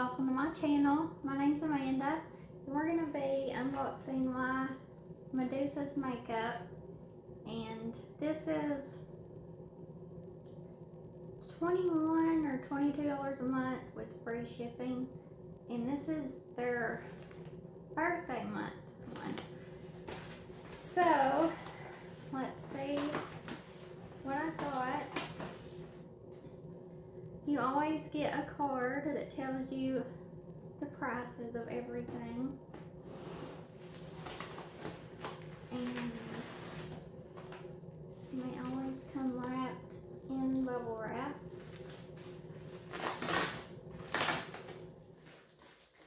welcome to my channel. My name's Amanda, and we're going to be unboxing my Medusa's makeup, and this is $21 or $22 a month with free shipping, and this is their birthday month one. So let's see what I got. You always get a card that tells you the prices of everything, and they always come wrapped in bubble wrap.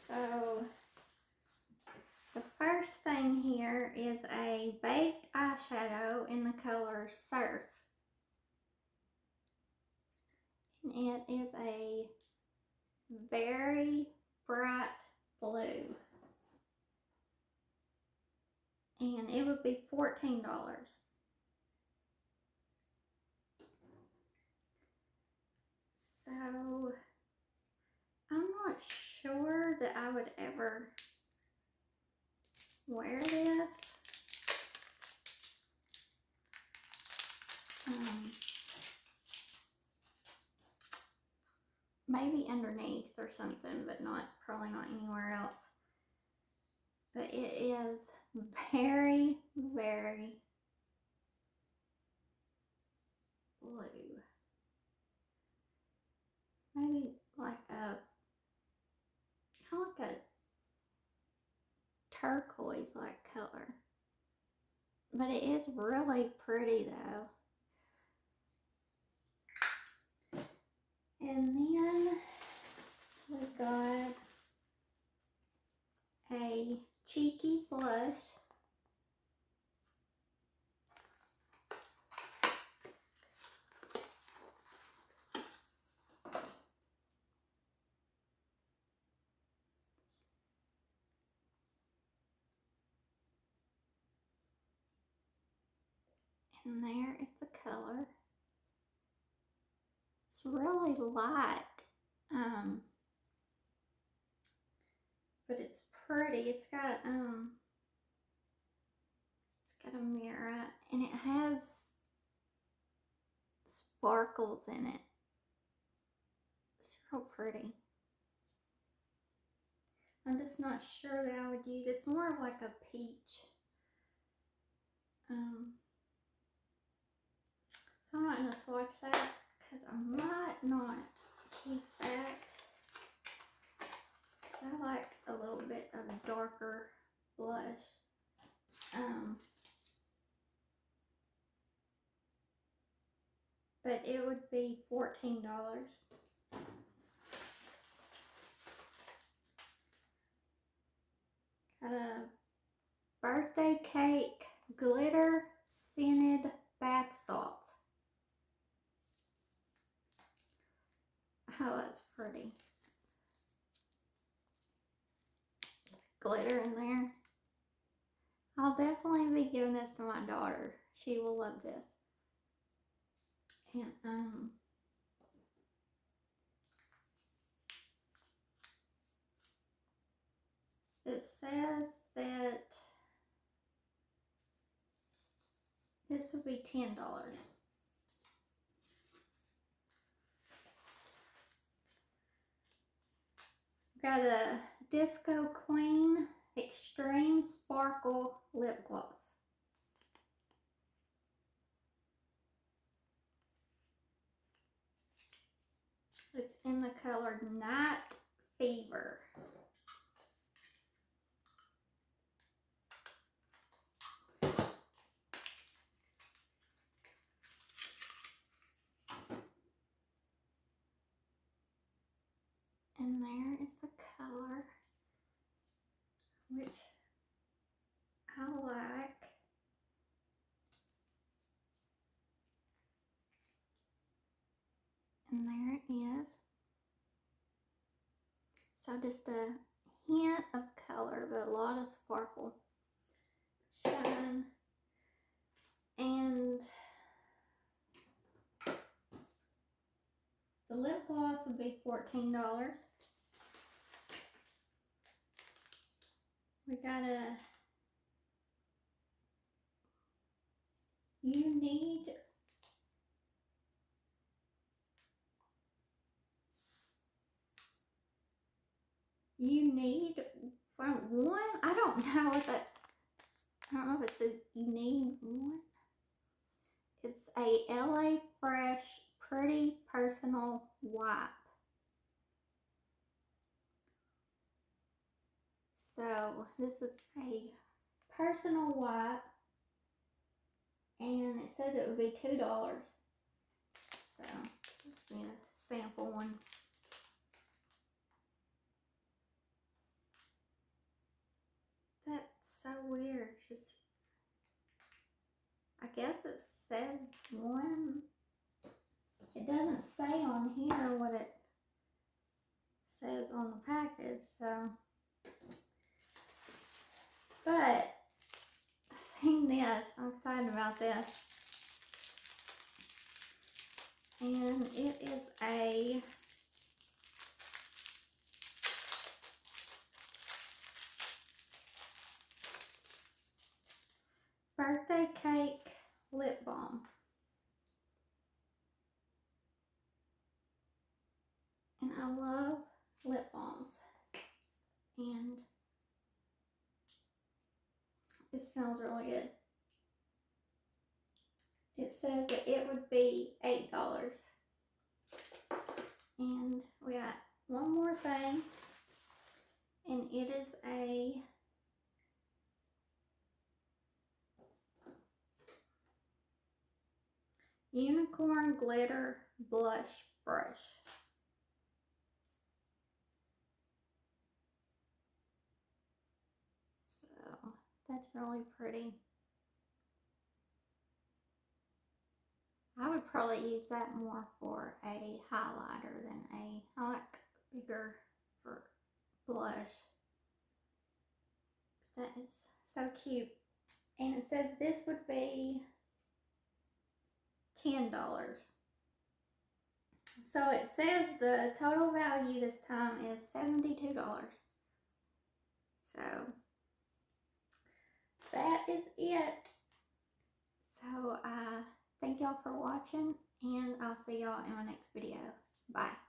So the first thing here is a baked eyeshadow in the color Surf. And it is a very bright blue. And it would be $14. So I'm not sure that I would ever wear this. Maybe underneath or something, but probably not anywhere else. But it is very, very blue. Maybe like kind of like a turquoise like color. But it is really pretty though. And then we got a cheeky blush. And there is the color. It's really light, but it's pretty. It's got a mirror, and it has sparkles in it. It's real pretty. I'm just not sure that I would use. It's more of like a peach. So I'm not going to swatch that because I might not keep that. Because I like a little bit of a darker blush. But it would be $14. Got a birthday cake glitter scented bath salts. Oh, that's pretty. Glitter in there. I'll definitely be giving this to my daughter. She will love this. And it says that this would be $10. Got a Disco Queen Extreme Sparkle Lip Gloss. It's in the color Night Fever. And there is the color, which I like. And there it is. So just a hint of color, but a lot of sparkle, shine, and the lip gloss would be $14. we got a you need from one. I don't know what that. I don't know if it says you need one. It's a LA Fresh Pretty Personal Wipe. So this is a personal wipe, and it says it would be $2. So let's be a sample one. That's so weird. Just, I guess it says one. It doesn't say on here what it says on the package, so. But I've seen this. I'm excited about this. And it is a birthday cake lip balm. And I love lip balms. And it smells really good. It says that it would be $8. And we got one more thing. And it is a unicorn glitter blush brush. So that's really pretty. I would probably use that more for a highlighter than I like bigger for blush. That is so cute. And it says this would be $10. So it says the total value this time is $72. So that is it. So thank y'all for watching, and I'll see y'all in my next video. Bye.